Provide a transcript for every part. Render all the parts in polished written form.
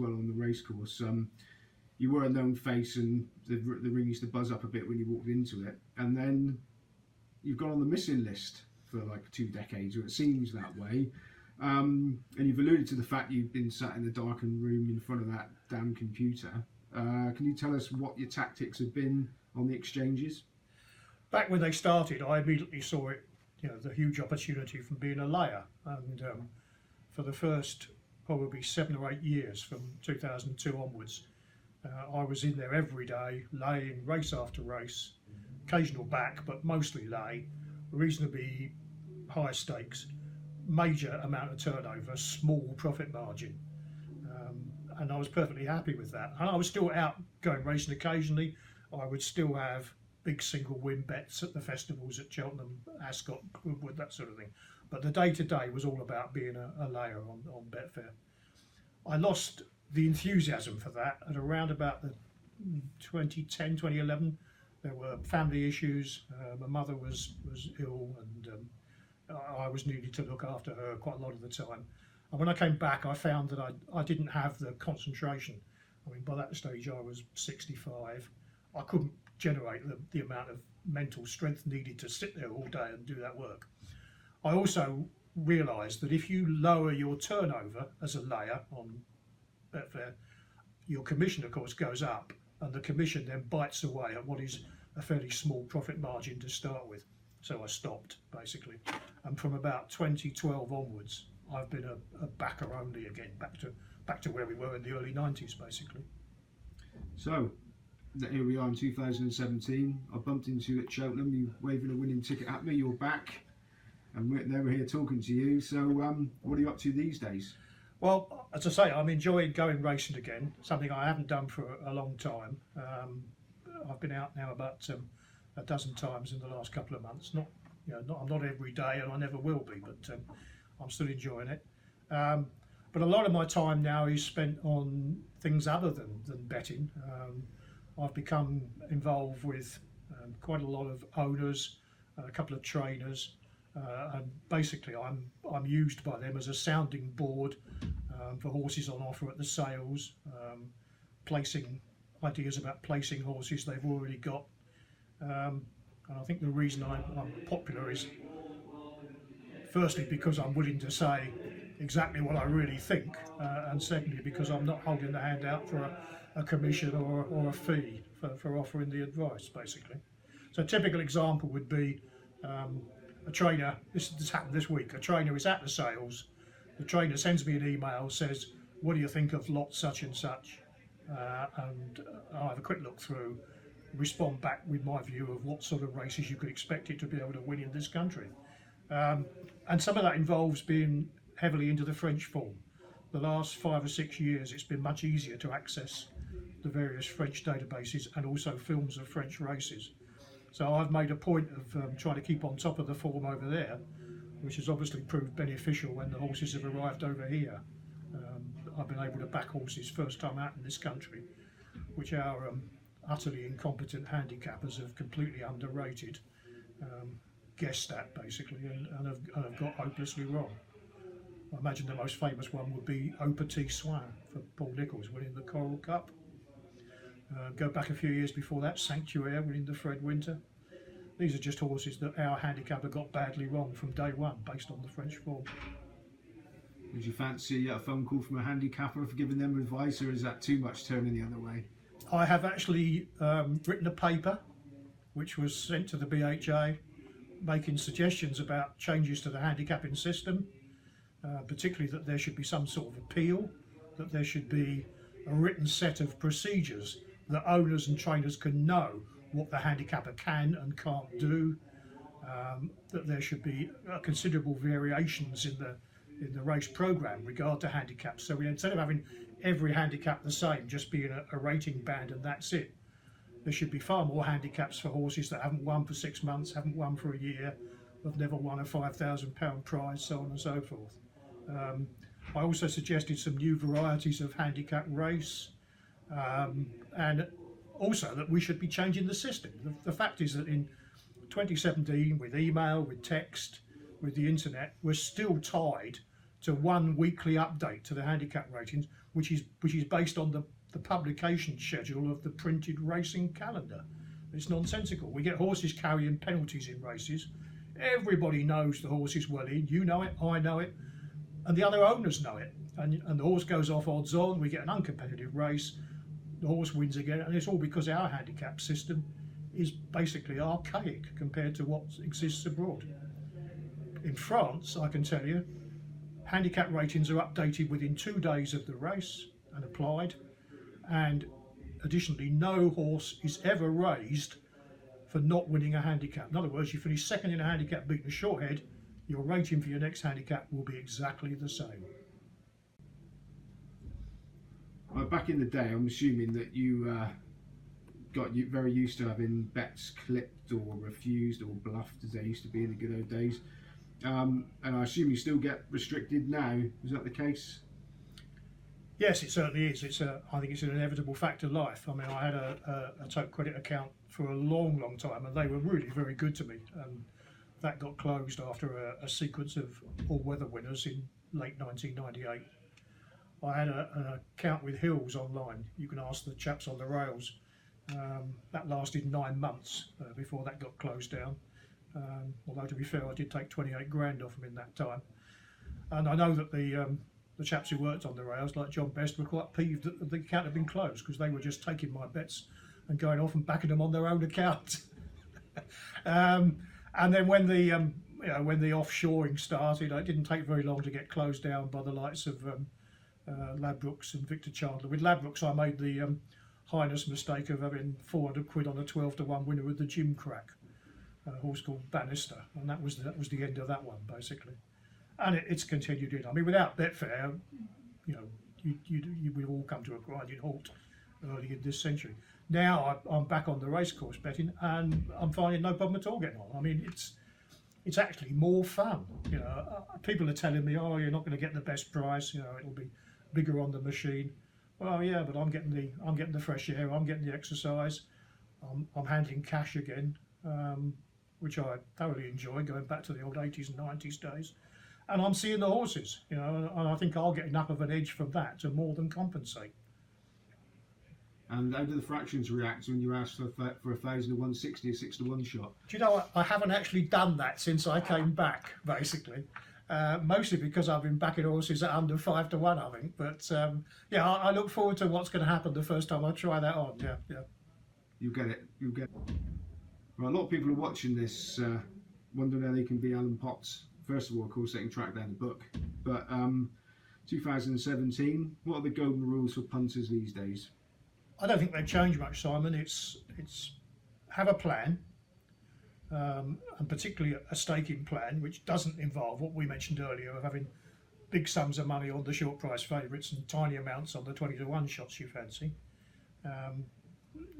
well on the racecourse. You were a known face, and the ring used to buzz up a bit when you walked into it. And then you've gone on the missing list for like 2 decades, or it seems that way. And you've alluded to the fact you've been sat in the darkened room in front of that damn computer. Can you tell us what your tactics have been on the exchanges? Back when they started, I immediately saw it, the huge opportunity from being a layer. And for the first probably 7 or 8 years, from 2002 onwards, I was in there every day, laying race after race, occasional back, but mostly lay, reasonably high stakes, major amount of turnover, small profit margin. And I was perfectly happy with that. And I was still out going racing occasionally. I would still have big single win bets at the festivals at Cheltenham, Ascot, Goodwood, that sort of thing. But the day-to-day was all about being a layer on Betfair. I lost the enthusiasm for that at around about the 2010, 2011. There were family issues. My mother was ill, and I was needed to look after her quite a lot of the time. And when I came back, I found that I didn't have the concentration. I mean, by that stage, I was 65. I couldn't generate the amount of mental strength needed to sit there all day and do that work. I also realised that if you lower your turnover as a layer on Betfair, your commission, of course, goes up, and the commission then bites away at what is a fairly small profit margin to start with. So I stopped, basically. And from about 2012 onwards, I've been a backer only again, back to where we were in the early 90s, basically. So, here we are in 2017. I bumped into you at Cheltenham, you waving a winning ticket at me, you're back, and we're here talking to you. So, what are you up to these days? Well, as I say, I'm enjoying going racing again, something I haven't done for a long time. I've been out now about a dozen times in the last couple of months. I'm not every day, and I never will be, but I'm still enjoying it. But a lot of my time now is spent on things other than betting. I've become involved with quite a lot of owners, a couple of trainers, and basically I'm used by them as a sounding board for horses on offer at the sales, placing ideas about placing horses they've already got. And I think the reason I'm popular is firstly because I'm willing to say exactly what I really think, and secondly because I'm not holding the hand out for a commission or a fee for offering the advice, basically. So a typical example would be a trainer, this happened this week, a trainer is at the sales, the trainer sends me an email, says, what do you think of lot such and such? And I'll have a quick look through, respond back with my view of what sort of races you could expect it to be able to win in this country. And some of that involves being heavily into the French form. The last 5 or 6 years it's been much easier to access the various French databases and also films of French races. So I've made a point of trying to keep on top of the form over there, which has obviously proved beneficial when the horses have arrived over here. I've been able to back horses first time out in this country, which our utterly incompetent handicappers have completely underrated, guessed at basically, and have got hopelessly wrong. I imagine the most famous one would be Au Petit Soin for Paul Nicholls winning the Coral Cup. Go back a few years before that, Sanctuaire winning the Fred Winter. These are just horses that our handicapper got badly wrong from day one based on the French form. Would you fancy a phone call from a handicapper for giving them advice, or is that too much turning the other way? I have actually written a paper which was sent to the BHA making suggestions about changes to the handicapping system, particularly that there should be some sort of appeal, that there should be a written set of procedures that owners and trainers can know what the handicapper can and can't do, that there should be considerable variations in the race programme regard to handicaps. So instead of having every handicap the same, just being a rating band and that's it, there should be far more handicaps for horses that haven't won for 6 months, haven't won for a year, have never won a £5,000 prize, so on and so forth. I also suggested some new varieties of handicap race, and also that we should be changing the system. The fact is that in 2017, with email, with text, with the internet, we're still tied to one weekly update to the handicap ratings, which is based on the publication schedule of the printed racing calendar. It's nonsensical. We get horses carrying penalties in races. Everybody knows the horse is well in. You know it, I know it, and the other owners know it. And the horse goes off odds on. We get an uncompetitive race. The horse wins again, and it's all because our handicap system is basically archaic compared to what exists abroad. In France, I can tell you, handicap ratings are updated within 2 days of the race and applied, and additionally no horse is ever raised for not winning a handicap. In other words, you finish second in a handicap beating a short head, your rating for your next handicap will be exactly the same. Back in the day, I'm assuming that you got very used to having bets clipped or refused or bluffed, as they used to be in the good old days. And I assume you still get restricted now. Is that the case? Yes, it certainly is. I think it's an inevitable fact of life. I mean, I had a Tote Credit account for a long, long time, and they were really very good to me. And that got closed after a sequence of all-weather winners in late 1998. I had an account with Hills online. You can ask the chaps on the rails. That lasted 9 months before that got closed down. Although, to be fair, I did take 28 grand off them in that time. And I know that the chaps who worked on the rails, like John Best, were quite peeved that the account had been closed, because they were just taking my bets and going off and backing them on their own account. And then when the offshoring started, it didn't take very long to get closed down by the likes of Ladbrokes and Victor Chandler. With Ladbrokes, I made the heinous mistake of having 400 quid on a 12-to-1 winner with the Jim Crack, a horse called Bannister, and that was the end of that one, basically. And it's continued in. I mean, without Betfair, you would all come to a grinding halt early in this century. Now I'm back on the racecourse betting, and I'm finding no problem at all getting on. I mean, it's actually more fun. People are telling me, oh, you're not going to get the best price. It'll be bigger on the machine. Well, yeah, but I'm getting the fresh air. I'm getting the exercise. I'm handling cash again, which I thoroughly enjoy, going back to the old 80s and 90s days. And I'm seeing the horses, and I think I'll get enough of an edge from that to more than compensate. And how do the fractions react when you ask for 1,000 to 160, a 6-to-1 shot? Do you know what? I haven't actually done that since I came back, basically. Mostly because I've been backing horses at under 5-to-1, I think. But I look forward to what's going to happen the first time I try that on. Yeah. You get it. Well, a lot of people are watching this, wondering how they can be Alan Potts. First of all, of course, they can track down the book. But 2017, what are the golden rules for punters these days? I don't think they've changed much, Simon. It's have a plan, and particularly a staking plan, which doesn't involve what we mentioned earlier of having big sums of money on the short price favourites and tiny amounts on the 20-to-1 shots you fancy.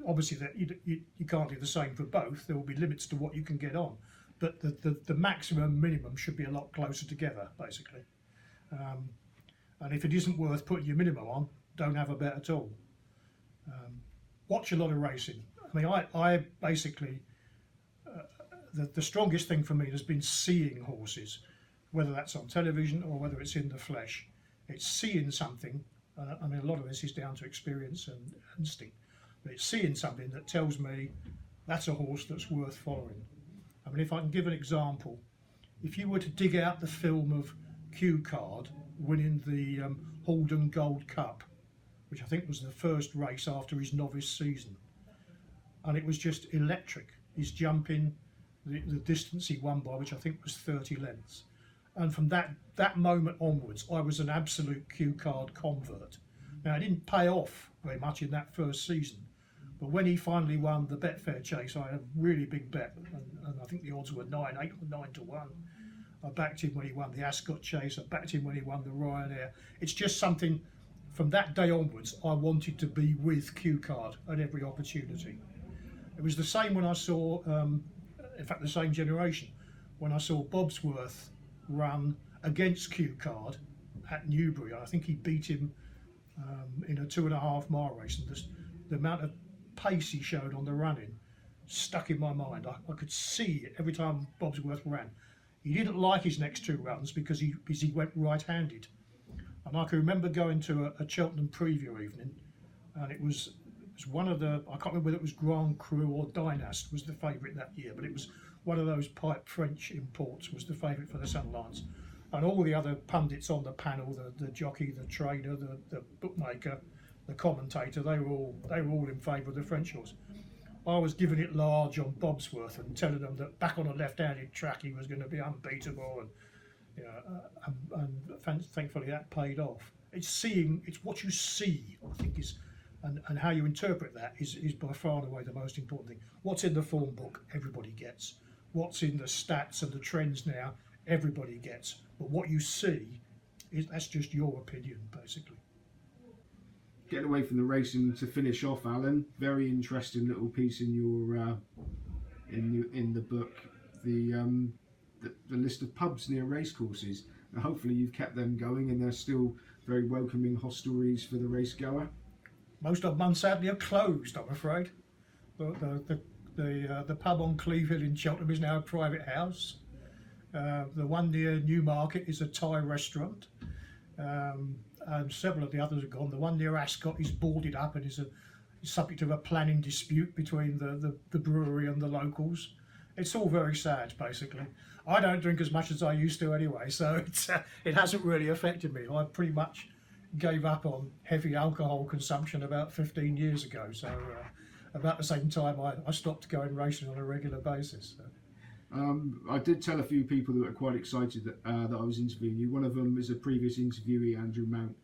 Obviously, that you can't do the same for both. There will be limits to what you can get on, but the maximum and minimum should be a lot closer together, basically. And if it isn't worth putting your minimum on, don't have a bet at all. Watch a lot of racing. I mean, I basically, the strongest thing for me has been seeing horses, whether that's on television or whether it's in the flesh. It's seeing something. I mean, a lot of this is down to experience and instinct, but it's seeing something that tells me that's a horse that's worth following. I mean, if I can give an example, if you were to dig out the film of Q Card winning the Haldon Gold Cup, which I think was the first race after his novice season, and it was just electric. His jumping, the distance he won by, which I think was 30 lengths. And from that moment onwards, I was an absolute Q Card convert. Now, it didn't pay off very much in that first season, but when he finally won the Betfair Chase, I had a really big bet, and I think the odds were 9-8 or 9-to-1. I backed him when he won the Ascot Chase. I backed him when he won the Ryanair. It's just something. From that day onwards, I wanted to be with Q Card at every opportunity. It was the same when I saw, in fact, the same generation, when I saw Bobsworth run against Q Card at Newbury. I think he beat him in a 2.5 mile race, and the amount of pace he showed on the running stuck in my mind. I could see it every time Bobsworth ran. He didn't like his next 2 runs because he went right-handed. And I can remember going to a Cheltenham preview evening, and it was one of the, I can't remember whether it was Grand Cru or Dynast was the favourite that year, but it was one of those pipe French imports was the favourite for the Sun Lions. And all the other pundits on the panel, the jockey, the trainer, the bookmaker, the commentator, they were all in favour of the French horse. I was giving it large on Bobsworth and telling them that back on a left-handed track he was going to be unbeatable, and you know, and thankfully that paid off. It's what you see, I think, is and how you interpret that is by far and away the most important thing. What's in the form book, everybody gets. What's in the stats and the trends now, everybody gets. But what you see that's just your opinion, basically. Getting away from the racing to finish off, Alan. Very interesting little piece in your in the book. The list of pubs near racecourses. Now, hopefully you've kept them going, and they're still very welcoming hostelries for the race goer. Most of them, unsadly, are closed, I'm afraid. The pub on Cleve Hill in Cheltenham is now a private house. The one near Newmarket is a Thai restaurant. And several of the others are gone. The one near Ascot is boarded up and is subject of a planning dispute between the brewery and the locals. It's all very sad, basically. I don't drink as much as I used to anyway, so it hasn't really affected me. I pretty much gave up on heavy alcohol consumption about 15 years ago, so about the same time I stopped going racing on a regular basis. So. I did tell a few people that were quite excited that I was interviewing you. One of them is a previous interviewee, Andrew Mount,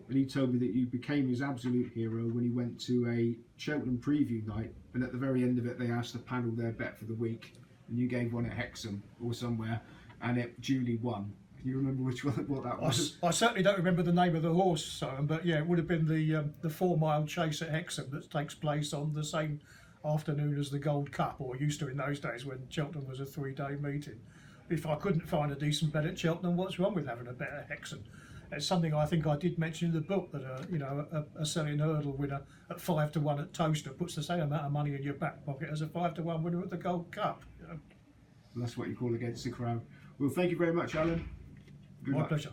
and he told me that you became his absolute hero when he went to a Cheltenham preview night, and at the very end of it they asked the panel their bet for the week, and you gave one at Hexham or somewhere, and it duly won. Can you remember what that was? I certainly don't remember the name of the horse, Simon, but yeah, it would have been the 4 mile chase at Hexham that takes place on the same afternoon as the Gold Cup, or used to in those days when Cheltenham was a 3-day meeting. If I couldn't find a decent bet at Cheltenham, what's wrong with having a bet at Hexham? It's something I think I did mention in the book, that a selling hurdle winner at 5 to 1 at Toaster puts the same amount of money in your back pocket as a 5 to 1 winner at the Gold Cup. You know? Well, that's what you call against the crowd. Well, thank you very much, Alan. Good My luck. pleasure.